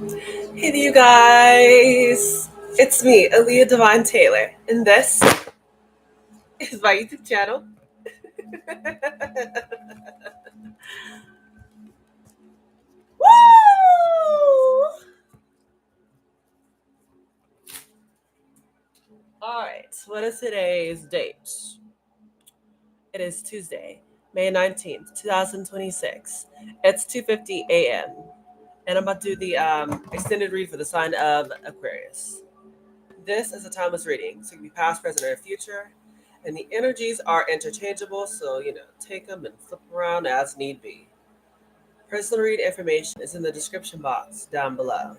Hey you guys, it's me, Aaliyah Devon Taylor, and this is my YouTube channel. Woo! Alright, what is today's date? It is Tuesday, May 19th, 2026. It's 2:50 a.m. And I'm about to do the extended read for the sign of Aquarius. This is a timeless reading, so it can be past, present, or future. And the energies are interchangeable, so take them and flip around as need be. Personal read information is in the description box down below.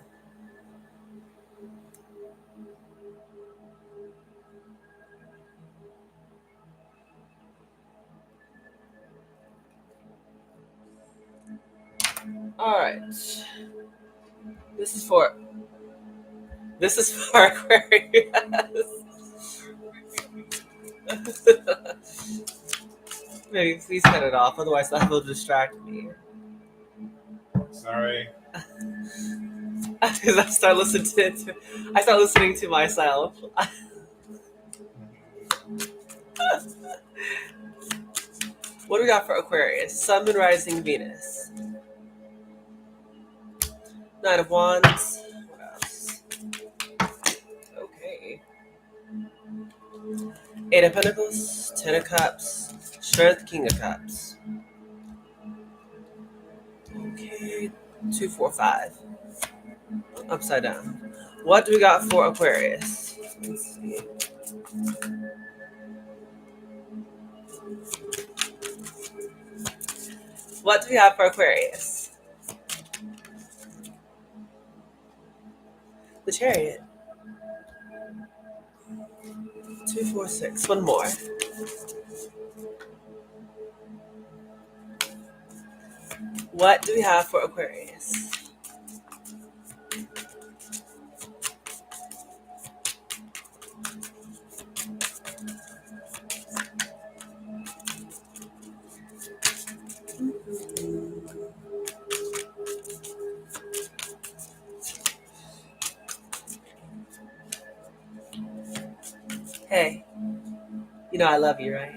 All right, this is for Aquarius. Maybe please cut it off, otherwise that will distract me. Sorry. Because I start listening to myself. What do we got for Aquarius? Sun, Moon, Rising, Venus. Nine of Wands. What else? Okay. Eight of Pentacles, Ten of Cups, Strength, King of Cups. Okay, 2, 4, 5. Upside down. What do we got for Aquarius? Let's see. What do we have for Aquarius? The Chariot. 2, 4, 6. One more. What do we have for Aquarius? Hey, you know I love you, right?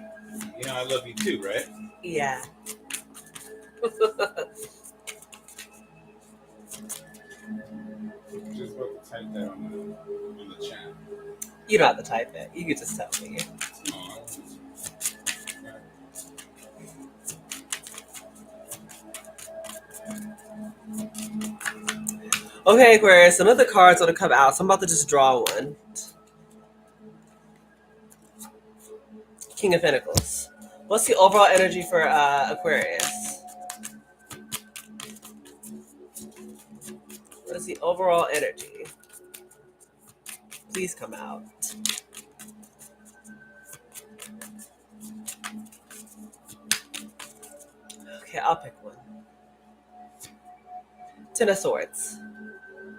You know I love you too, right? Yeah. Just about to type that on the chat. You don't have to type it. You can just tell me. Okay, Aquarius, some of the cards are going to come out, so I'm about to just draw one. King of Pentacles. What's the overall energy for Aquarius? What is the overall energy? Please come out. Okay, I'll pick one. Ten of Swords.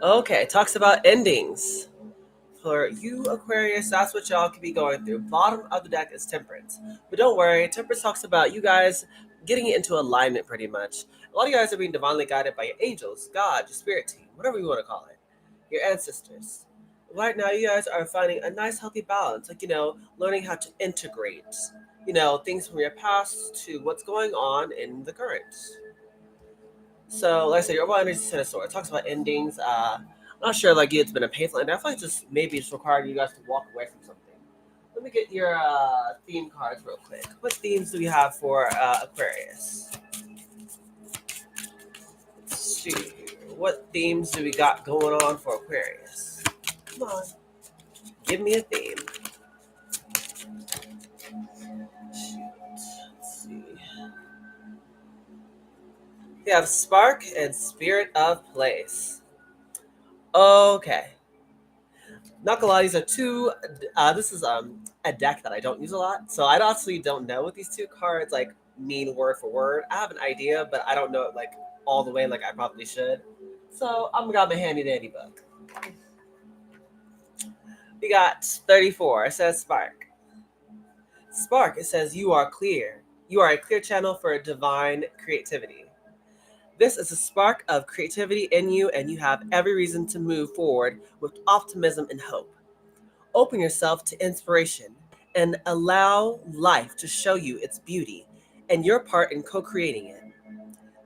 Okay, talks about endings. For you, Aquarius, that's what y'all could be going through. Bottom of the deck is Temperance. But don't worry, Temperance talks about you guys getting into alignment pretty much. A lot of you guys are being divinely guided by your angels, God, your spirit team, whatever you want to call it, your ancestors. Right now, you guys are finding a nice, healthy balance, like, learning how to integrate, things from your past to what's going on in the current. So, like I said, your overall energy is Ten of Swords. It talks about endings. I'm not sure, like, it's been a painful ending. I feel like just maybe it's required you guys to walk away from something. Let me get your theme cards real quick. What themes do we have for Aquarius? Let's see. What themes do we got going on for Aquarius? Come on. Give me a theme. Shoot. Let's see. We have Spark and Spirit of Place. Okay. Not gonna lie, these are two. This is a deck that I don't use a lot, so I actually don't know what these two cards like mean word for word. I have an idea, but I don't know it like all the way like I probably should. So I'm gonna my handy dandy book. We got 34. It says Spark. Spark. It says you are clear. You are a clear channel for divine creativity. This is a spark of creativity in you, and you have every reason to move forward with optimism and hope. Open yourself to inspiration and allow life to show you its beauty and your part in co creating it.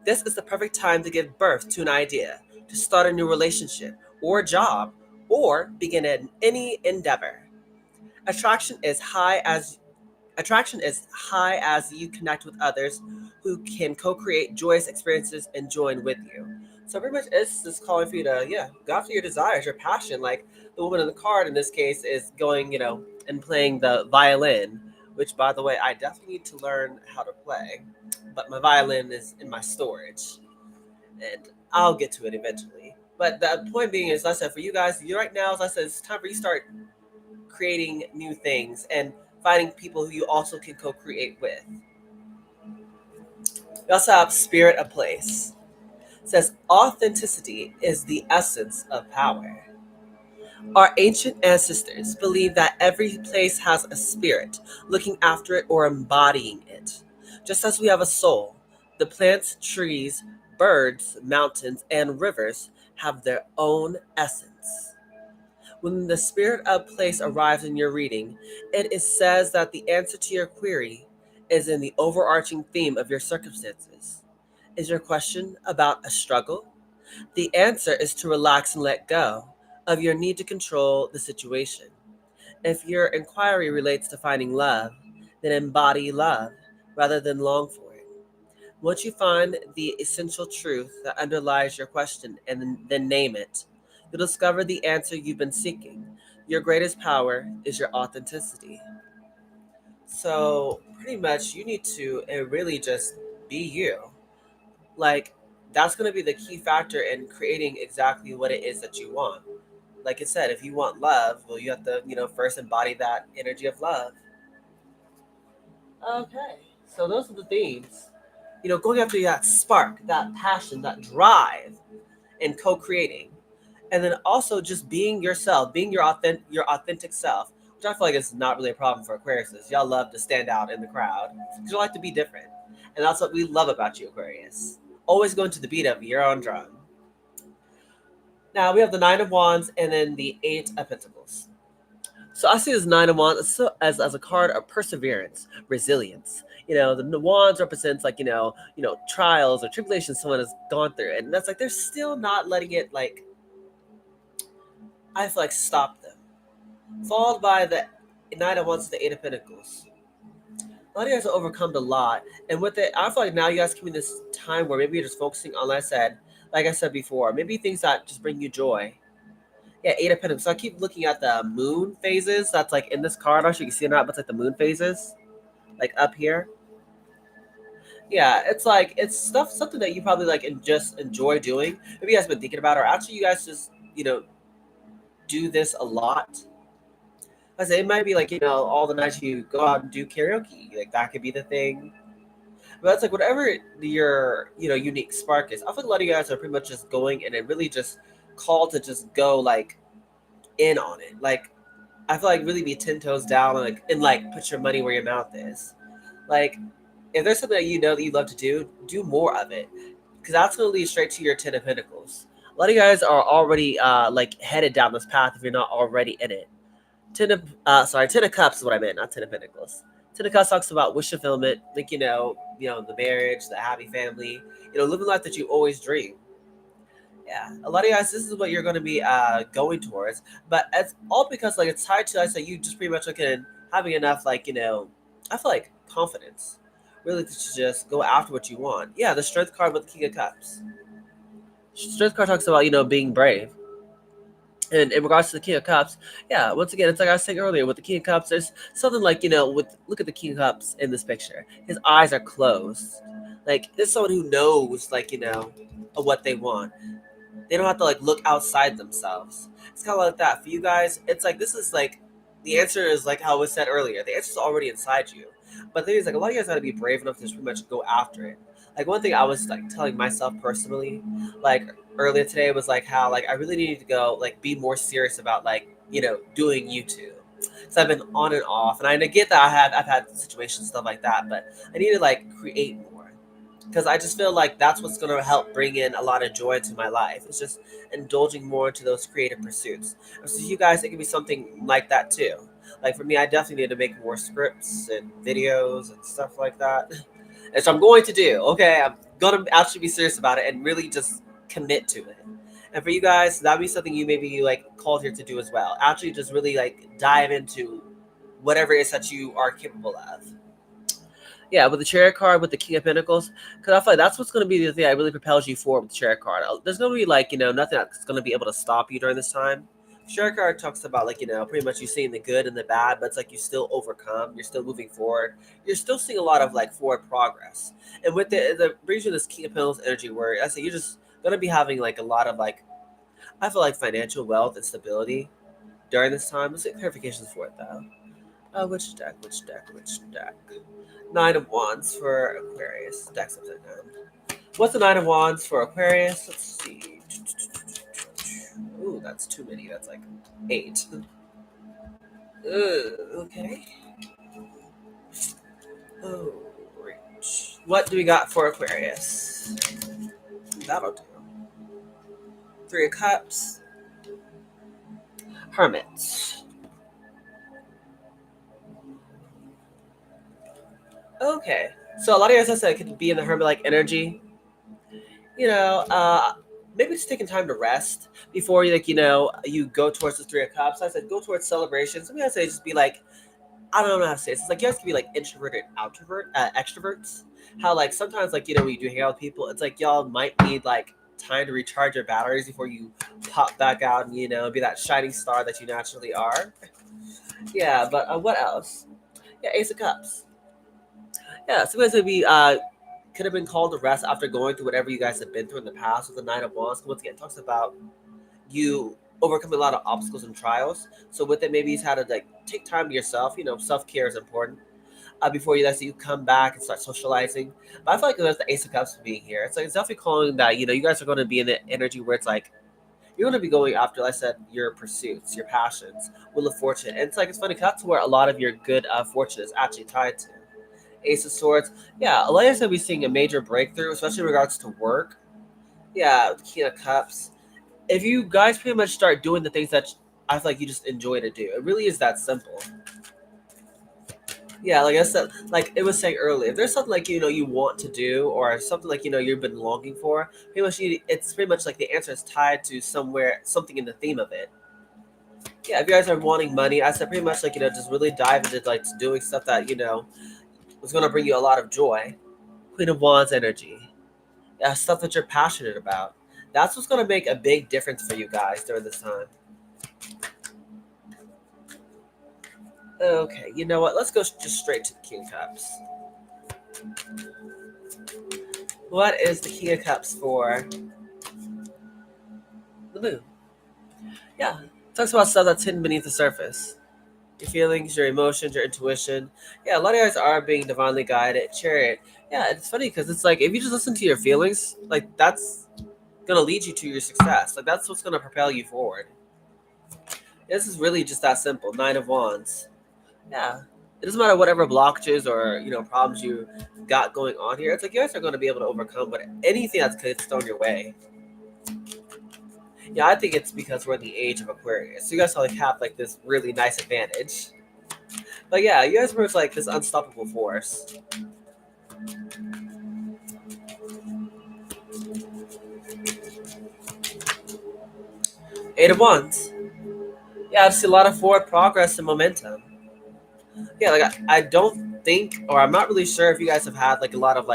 This is the perfect time to give birth to an idea, to start a new relationship or job, or begin any endeavor. Attraction is high as Attraction is high as you connect with others who can co-create joyous experiences and join with you. So pretty much it's just calling for you to, yeah, go after your desires, your passion. Like the woman in the card in this case is going, and playing the violin, which by the way, I definitely need to learn how to play. But my violin is in my storage and I'll get to it eventually. But the point being is, like I said, for you guys, you right now, as I said, it's time for you to start creating new things and finding people who you also can co-create with. We also have spirit of place. It says authenticity is the essence of power. Our ancient ancestors believed that every place has a spirit looking after it or embodying it. Just as we have a soul, the plants, trees, birds, mountains, and rivers have their own essence. When the spirit of place arrives in your reading, it is says that the answer to your query is in the overarching theme of your circumstances. Is your question about a struggle? The answer is to relax and let go of your need to control the situation. If your inquiry relates to finding love, then embody love rather than long for it. Once you find the essential truth that underlies your question and then name it, you'll discover the answer you've been seeking. Your greatest power is your authenticity. So, pretty much, you need to really just be you. Like, that's going to be the key factor in creating exactly what it is that you want. Like I said, if you want love, well, you have to, first embody that energy of love. Okay. So, those are the themes. Going after that spark, that passion, that drive, and co-creating, and then also just being yourself, being your authentic self, which I feel like is not really a problem for Aquariuses. Y'all love to stand out in the crowd because you like to be different, and that's what we love about you, Aquarius. Always going to the beat of your own drum. Now we have the Nine of Wands and then the Eight of Pentacles. So I see this Nine of Wands as a card of perseverance, resilience. The Wands represents like trials or tribulations someone has gone through, and that's like they're still not letting it like I feel like stop them. Followed by the Knight of Wands, the Eight of Pentacles. A lot of you guys have overcome a lot, and with it, I feel like now you guys can be in this time where maybe you're just focusing on, like I said before, maybe things that just bring you joy. Yeah, Eight of Pentacles. So I keep looking at the moon phases. That's like in this card. I'm not sure you can see it or not, but it's like the moon phases, like up here. Yeah, it's like it's something that you probably like and just enjoy doing. Maybe you guys been thinking about, or actually you guys just do this a lot. I say it might be like all the nights you go out and do karaoke, like that could be the thing. But it's like whatever your unique spark is. I feel like a lot of you guys are pretty much just going and it really just called to just go like in on it. Like I feel like really be 10 toes down and put your money where your mouth is. Like if there's something that you know that you love to do more of it because that's going to lead straight to your Ten of Pentacles. A lot of you guys are already like headed down this path if you're not already in it. Ten of Cups is what I meant, not Ten of Pentacles. Ten of Cups talks about wish fulfillment, like the marriage, the happy family, living life that you always dream. Yeah, a lot of you guys, this is what you're going to be going towards, but it's all because like it's tied to I say you just pretty much looking at having enough I feel like confidence, really to just go after what you want. Yeah, the Strength card with the King of Cups. Strength card talks about being brave. And in regards to the King of Cups, yeah, once again, it's like I was saying earlier with the King of Cups, there's something like, with look at the King of Cups in this picture. His eyes are closed. Like, there's someone who knows, of what they want. They don't have to, look outside themselves. It's kind of like that. For you guys, it's like, this is like, the answer is like how it was said earlier. The answer's already inside you. But the thing is, like, a lot of you guys got to be brave enough to just pretty much go after it. Like, one thing I was, like, telling myself personally, like, earlier today was like how like I really needed to go like be more serious about doing YouTube. So I've been on and off, and I get that I've had situations stuff like that, but I need to like create more. because I just feel like that's what's going to help bring in a lot of joy into my life. It's just indulging more into those creative pursuits. And so you guys, it can be something like that too. Like for me, I definitely need to make more scripts and videos and stuff like that. And so I'm going to do. Okay, I'm gonna actually be serious about it and really just commit to it. And for you guys, that'd be something you maybe like called here to do as well. Actually, just really like dive into whatever it is that you are capable of. Yeah, with the Chariot card, with the King of Pentacles, because I feel like that's what's going to be the thing that really propels you forward with the Chariot card. There's going to be like nothing that's going to be able to stop you during this time. Chariot card talks about like pretty much you seeing the good and the bad, but it's like you still overcome. You're still moving forward. You're still seeing a lot of like forward progress. And with the brings you this King of Pentacles energy, where I say you're just going to be having like a lot of like I feel like financial wealth and stability during this time. Let's get clarifications for it though. Which deck? Which deck? Which deck? Nine of Wands for Aquarius. Deck's upside down. What's the Nine of Wands for Aquarius? Let's see. Ooh, that's too many. That's like 8. Okay. Oh, great. What do we got for Aquarius? That'll do. 3 of Cups. Hermit. Okay. So a lot of you guys, I said, could be in the hermit-like energy. Maybe just taking time to rest before you, you go towards the 3 of Cups. I said go towards celebrations. Some guys say just be like, I don't know how to say it. It's like you guys can be like introverted, extroverts. How like sometimes when you do hang out with people, it's like y'all might need like time to recharge your batteries before you pop back out and be that shining star that you naturally are. Yeah, but what else? Yeah, Ace of Cups. Yeah, so guys would be could have been called to rest after going through whatever you guys have been through in the past with the Nine of Wands. Once again, it talks about you overcoming a lot of obstacles and trials. So with it, maybe he's had to like take time to yourself. Self care is important. Before you come back and start socializing. But I feel like there's the Ace of Cups being here. It's like it's definitely calling that you guys are going to be in the energy where it's like you're going to be going after, like I said, your pursuits, your passions, Wheel of Fortune. And it's like it's funny 'cause that's where a lot of your good fortune is actually tied to. Ace of Swords. Yeah, a lot of us going to be seeing a major breakthrough, especially in regards to work. Yeah, the King of Cups. If you guys pretty much start doing the things that I feel like you just enjoy to do, it really is that simple. Yeah, like I said, like it was saying earlier, if there's something like you want to do, or something like you've been longing for, pretty much it's pretty much like the answer is tied to something in the theme of it. Yeah, if you guys are wanting money, I said pretty much like just really dive into like doing stuff that was going to bring you a lot of joy. Queen of Wands energy, yeah, stuff that you're passionate about. That's what's going to make a big difference for you guys during this time. Okay, you know what? Let's go just straight to the King of Cups. What is the King of Cups for the moon? Yeah, it talks about stuff that's hidden beneath the surface. Your feelings, your emotions, your intuition. Yeah, a lot of guys are being divinely guided. Chariot. Yeah, it's funny because it's like if you just listen to your feelings, like that's gonna lead you to your success. Like that's what's gonna propel you forward. This is really just that simple. 9 of Wands. Yeah. It doesn't matter whatever blockages or problems you got going on here. It's like you guys are going to be able to overcome anything that's thrown your way. Yeah, I think it's because we're in the age of Aquarius, so you guys have like this really nice advantage. But yeah, you guys were like this unstoppable force. Eight of Wands. Yeah, I see a lot of forward progress and momentum. Yeah, like I don't think, or I'm not really sure if you guys have had like a lot of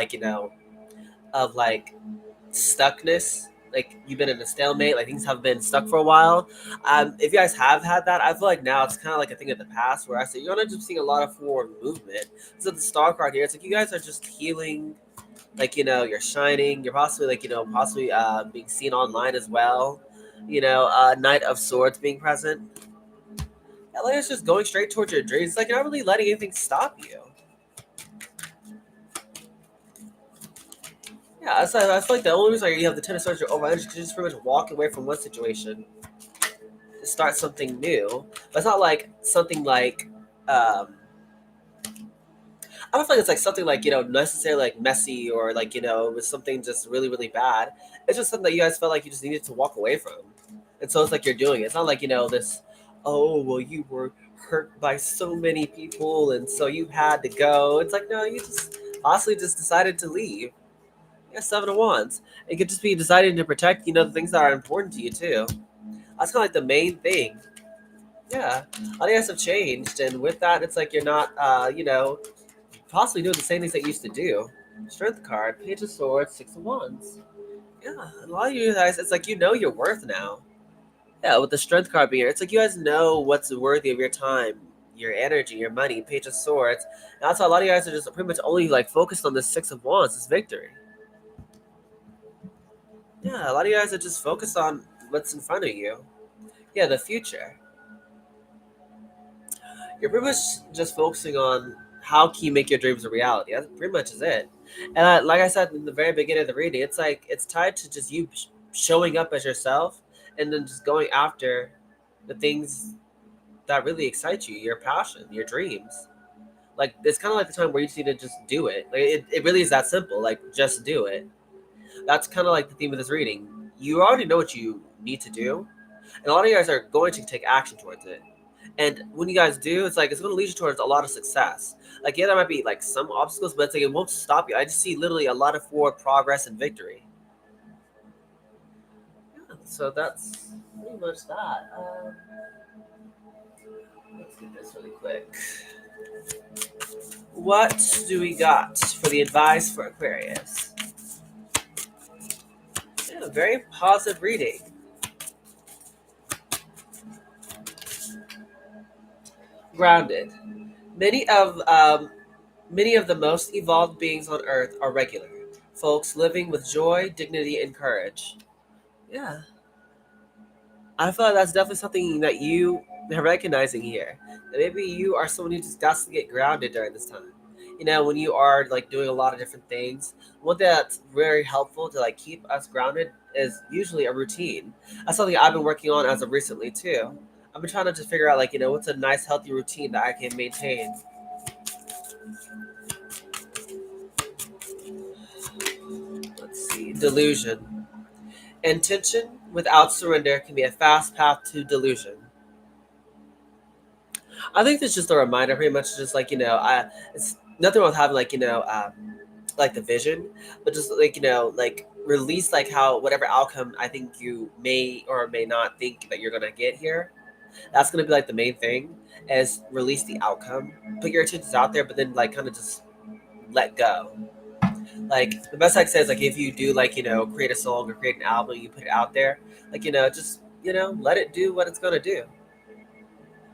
of like stuckness, like you've been in a stalemate, like things have been stuck for a while. If you guys have had that, I feel like now it's kind of like a thing of the past where I say you're not just seeing a lot of forward movement. So the star card here, it's like you guys are just healing, like you're shining, you're possibly possibly being seen online as well. Knight of Swords being present. Yeah, like it's just going straight towards your dreams. Like you're not really letting anything stop you. Yeah, I feel like the only reason you have the Ten of Swords you're over energy is because you're just pretty much walking away from one situation to start something new. But it's not like something like I don't feel like it's like something like necessarily like messy or like it was something just really really bad. It's just something that you guys felt like you just needed to walk away from, and so it's like you're doing it. It's not like this. Oh well, you were hurt by so many people, and so you had to go. It's like no, you just honestly just decided to leave. Yeah, seven of wands. It could just be deciding to protect the things that are important to you too. That's kind of like the main thing. Yeah, a lot of you guys have changed, and with that, it's like you're not possibly doing the same things that you used to do. Strength card, Page of Swords, Six of Wands. Yeah, a lot of you guys, it's like your worth now. Yeah, with the Strength card being here, it's like you guys know what's worthy of your time, your energy, your money. Page of Swords. And that's why a lot of you guys are just pretty much only like focused on the Six of Wands, this victory. Yeah, a lot of you guys are just focused on what's in front of you. Yeah, the future. You're pretty much just focusing on how can you make your dreams a reality. That's pretty much is it. And like I said in the very beginning of the reading, it's like it's tied to just you showing up as yourself, and then just going after the things that really excite you, your passion, your dreams. Like it's kind of like the time where you just need to just do it. Like it really is that simple. Like just do it. That's kind of like the theme of this reading. You already know what you need to do, and a lot of you guys are going to take action towards it. And when you guys do, it's like it's going to lead you towards a lot of success. Like yeah, there might be like some obstacles, but it's like it won't stop you. I just see literally a lot of forward progress and victory. Yeah, so that's pretty much that. Let's get this really quick. What do we got for the advice for Aquarius? Yeah, very positive reading. Grounded. Many of um, Many of the most evolved beings on Earth are regular folks living with joy, dignity, and courage. Yeah, I feel like that's definitely something that you are recognizing here. That maybe you are someone who just got to get grounded during this time. When you are like doing a lot of different things, one thing that's very helpful to like keep us grounded is usually a routine. That's something I've been working on as of recently too. I've been trying to just figure out like what's a nice healthy routine that I can maintain. Let's see, delusion. Intention without surrender can be a fast path to delusion. I think it's just a reminder, pretty much, just like it's nothing wrong with having like the vision, but just like like release like how whatever outcome I think you may or may not think that you're gonna get here. That's gonna be like the main thing is release the outcome, put your intentions out there, but then like kind of just let go. Like the best I can say is like if you do like create a song or create an album, you put it out there, like just let it do what it's gonna do.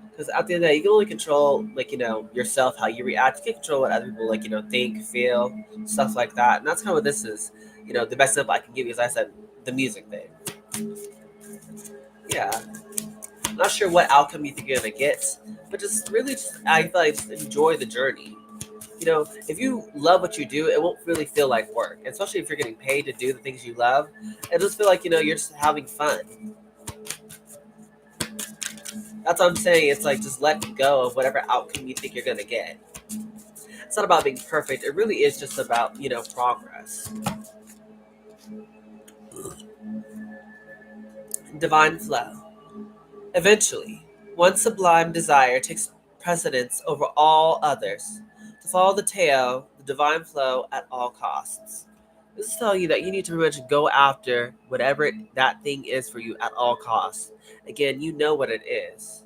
Because at the end of the day, you can only control like yourself, how you react. You can't control what other people like think, feel, stuff like that. And that's kind of what this is. The best example I can give you is I said the music thing. Yeah, I'm not sure what outcome you think you're gonna get, but just really, just I feel like just enjoy the journey. If you love what you do, it won't really feel like work. Especially if you're getting paid to do the things you love, it just feel like you're just having fun. That's what I'm saying. It's like just let go of whatever outcome you think you're gonna get. It's not about being perfect. It really is just about progress. Divine flow. Eventually, one sublime desire takes precedence over all others. To follow the Tao, the divine flow at all costs. This is telling you that you need to pretty much go after whatever that thing is for you at all costs. Again, you know what it is.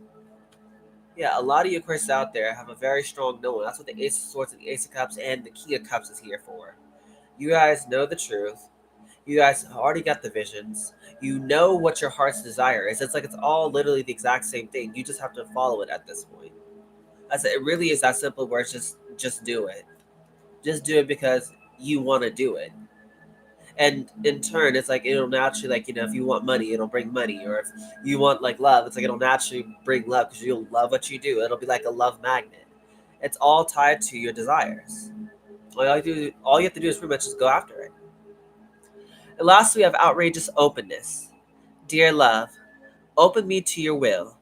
Yeah, a lot of you Aquarius out there have a very strong knowing. That's what the Ace of Swords and the Ace of Cups and the King of Cups is here for. You guys know the truth. You guys already got the visions. You know what your heart's desire is. It's like it's all literally the exact same thing. You just have to follow it at this point. I said it really is that simple where it's just do it. Just do it because you want to do it. And in turn, it's like it'll naturally like if you want money, it'll bring money. Or if you want like love, it's like it'll naturally bring love because you'll love what you do. It'll be like a love magnet. It's all tied to your desires. All you have to do is pretty much just go after it. And last, we have outrageous openness. Dear love, open me to your will.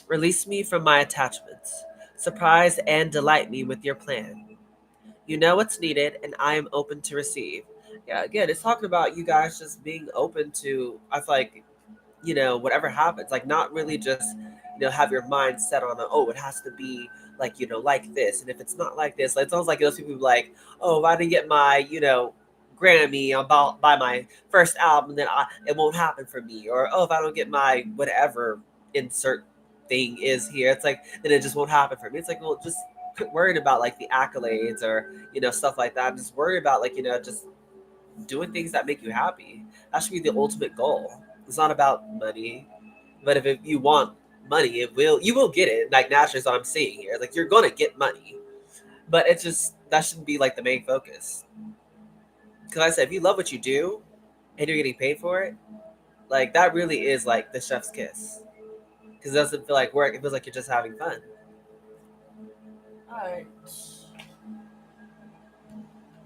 Release me from my attachments. Surprise and delight me with your plan. You know what's needed, and I am open to receive. Yeah, again, it's talking about you guys just being open to, I feel like, whatever happens, like not really just, have your mind set on, oh, it has to be like, like this. And if it's not like this, like, it sounds like those people like, oh, if I didn't get my, Grammy about by my first album, then it won't happen for me. Or, oh, if I don't get my whatever insert thing is here, it's like, then it just won't happen for me. It's like, well, just quit worrying about like the accolades or, stuff like that. Just worry about like, just doing things that make you happy. That should be the ultimate goal. It's not about money, but if you want money, you will get it. Like naturally, is what I'm saying here. Like you're gonna get money, but it's just that shouldn't be like the main focus. Because like I said, if you love what you do and you're getting paid for it, like that really is like the chef's kiss. Because it doesn't feel like work; it feels like you're just having fun. All right.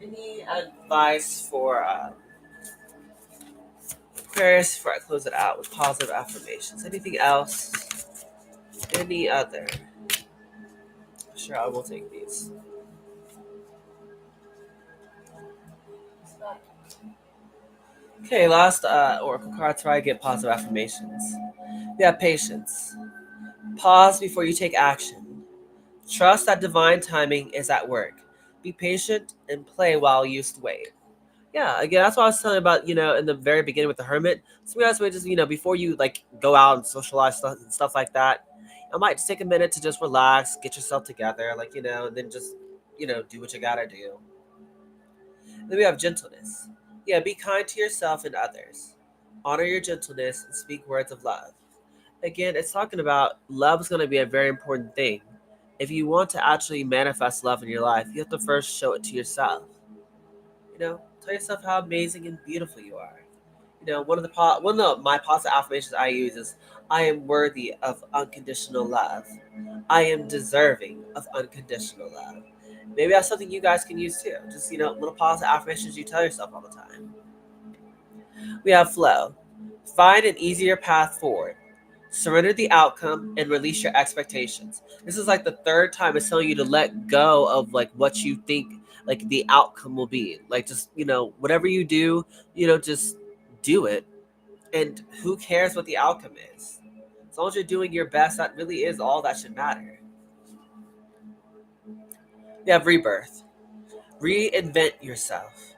Any advice for Aquarius before I close it out with positive affirmations? Anything else? Any other? Sure, I will take these. Okay, last oracle card so I get positive affirmations. We have patience. Pause before you take action. Trust that divine timing is at work. Be patient and play while you wait. Yeah, again, that's what I was telling you about, in the very beginning with the hermit. So we guys would just, before you like go out and socialize and stuff like that, I might just take a minute to just relax, get yourself together, like, and then just, do what you gotta do. Then we have gentleness. Yeah, be kind to yourself and others. Honor your gentleness and speak words of love. Again, it's talking about love is going to be a very important thing. If you want to actually manifest love in your life, you have to first show it to yourself. Tell yourself how amazing and beautiful you are. One of my positive affirmations I use is, I am worthy of unconditional love. I am deserving of unconditional love. Maybe that's something you guys can use too. Just, little positive affirmations you tell yourself all the time. We have flow. Find an easier path forward. Surrender the outcome and release your expectations. This is like the third time it's telling you to let go of like what you think like the outcome will be. Like just, whatever you do, just do it. And who cares what the outcome is? As long as you're doing your best, that really is all that should matter. You have rebirth. Reinvent yourself.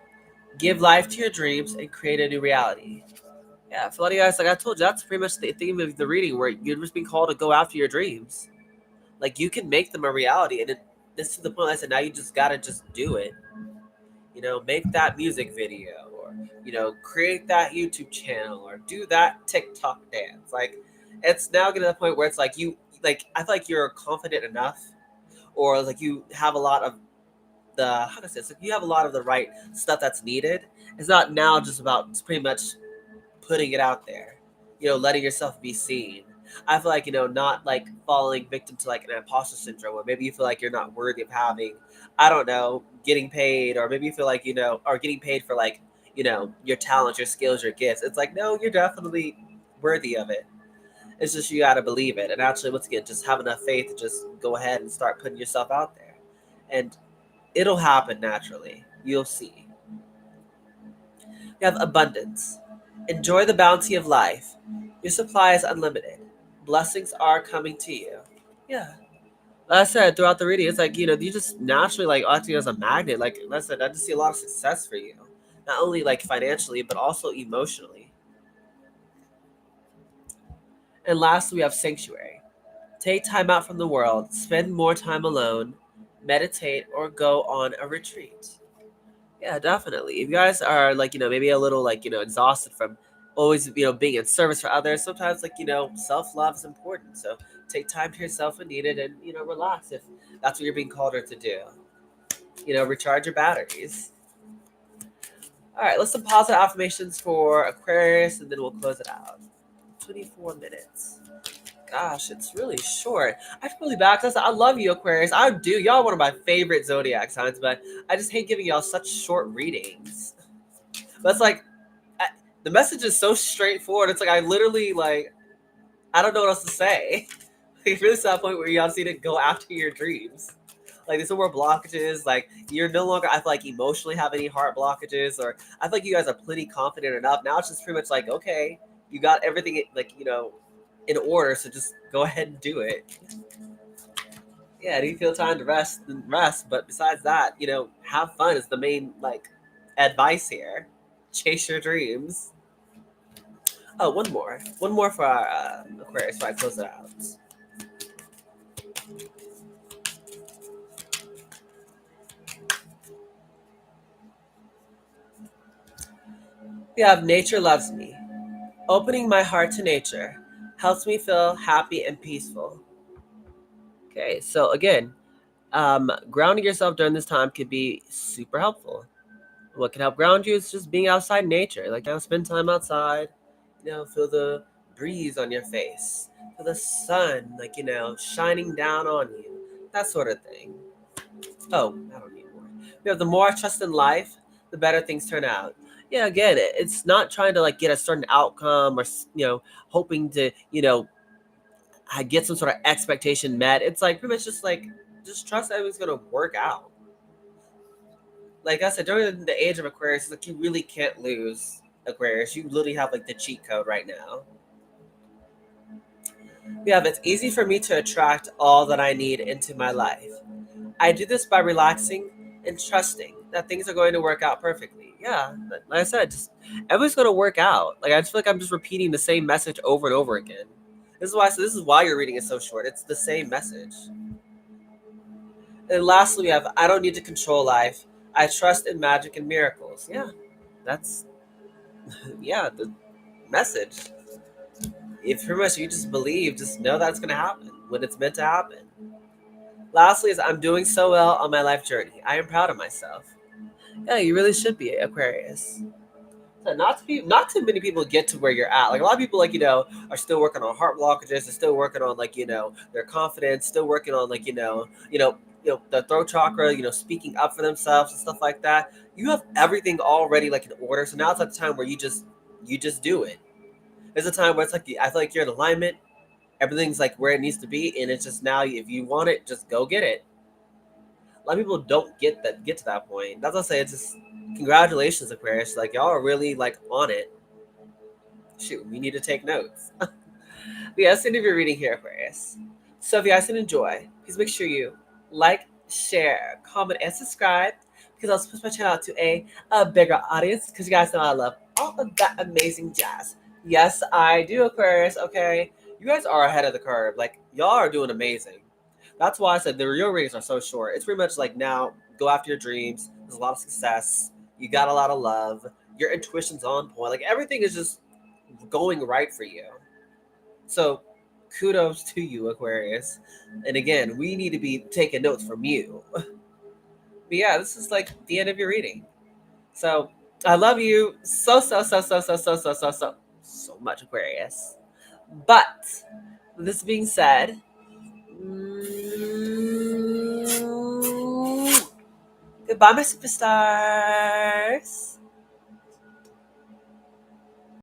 Give life to your dreams and create a new reality. Yeah, for a lot of you guys, like I told you, that's pretty much the theme of the reading, where you're just being called to go after your dreams. Like you can make them a reality, and this is the point. I said, now you just gotta just do it. Make that music video, or create that YouTube channel, or do that TikTok dance. Like, it's now getting to the point where it's like I feel like you're confident enough, or like you have a lot of the how can I say this? Like you have a lot of the right stuff that's needed. It's not now just about pretty much putting it out there, letting yourself be seen. I feel like, not like falling victim to like an imposter syndrome, where maybe you feel like you're not worthy of having, I don't know, getting paid, or maybe you feel like, or getting paid for like, your talents, your skills, your gifts. It's like, no, you're definitely worthy of it. It's just you got to believe it. And actually, once again, just have enough faith to just go ahead and start putting yourself out there. And it'll happen naturally. You'll see. You have abundance. Enjoy the bounty of life. Your supply is unlimited. Blessings are coming to you. Yeah. Like I said, throughout the reading, it's like, you just naturally like acting as a magnet. Like I said, I just see a lot of success for you. Not only like financially, but also emotionally. And lastly, we have sanctuary. Take time out from the world, spend more time alone, meditate, or go on a retreat. Yeah, definitely. If you guys are like, maybe a little like, exhausted from always, being in service for others, sometimes like, self love is important. So take time to yourself when needed and, relax if that's what you're being called to do. Recharge your batteries. All right, let's some positive affirmations for Aquarius and then we'll close it out. 24 minutes. Gosh, it's really short. I feel really bad because I love you, Aquarius. I do. Y'all are one of my favorite zodiac signs, but I just hate giving y'all such short readings. But it's like, the message is so straightforward. It's like I literally like I don't know what else to say. Like, it's really to that point where y'all need to go after your dreams. Like there's no more blockages. Like you're no longer, I feel like, emotionally have any heart blockages, or I feel like you guys are plenty confident enough. Now it's just pretty much like, okay, you got everything like, in order, so just go ahead and do it. Yeah, and you feel time to rest, then rest. But besides that, have fun is the main like advice here. Chase your dreams. Oh, one more for our Aquarius before I close it out. We have nature loves me. Opening my heart to nature helps me feel happy and peaceful. Okay, so again, grounding yourself during this time could be super helpful. What can help ground you is just being outside in nature. Like, spend time outside, feel the breeze on your face, feel the sun, like, shining down on you, that sort of thing. Oh, I don't need more. The more I trust in life, the better things turn out. Yeah, again, it's not trying to like get a certain outcome or hoping to get some sort of expectation met. It's like pretty much just like just trust everything's gonna work out. Like I said, during the age of Aquarius, it's like you really can't lose Aquarius. You literally have like the cheat code right now. Yeah, it's easy for me to attract all that I need into my life. I do this by relaxing and trusting that things are going to work out perfectly. Yeah, like I said, just everything's going to work out. Like I just feel like I'm just repeating the same message over and over again. This is why. So this is why your reading is so short. It's the same message. And lastly, we have I don't need to control life. I trust in magic and miracles. Yeah, that's yeah the message. If pretty much you just believe, just know that's going to happen when it's meant to happen. Lastly, is I'm doing so well on my life journey. I am proud of myself. Yeah, you really should be Aquarius. So not too many people get to where you're at. Like a lot of people, like are still working on heart blockages. They're still working on like their confidence. Still working on like the throat chakra. Speaking up for themselves and stuff like that. You have everything already like in order. So now it's like the time where you just do it. There's a time where it's like I feel like you're in alignment. Everything's like where it needs to be, and it's just now if you want it, just go get it. A lot of people don't get to that point. That's what I say. It's just congratulations, Aquarius. Like y'all are really like on it. Shoot, we need to take notes. But yeah, that's the end of your reading here, Aquarius. So if you guys did enjoy, please make sure you like, share, comment, and subscribe because I'll push my channel out to a bigger audience because you guys know I love all of that amazing jazz. Yes, I do, Aquarius. Okay, you guys are ahead of the curve. Like y'all are doing amazing. That's why I said the real readings are so short. It's pretty much like now go after your dreams. There's a lot of success. You got a lot of love. Your intuition's on point. Like everything is just going right for you. So kudos to you, Aquarius. And again, we need to be taking notes from you. But yeah, this is like the end of your reading. So I love you so much, Aquarius. But with this being said, goodbye, my superstars.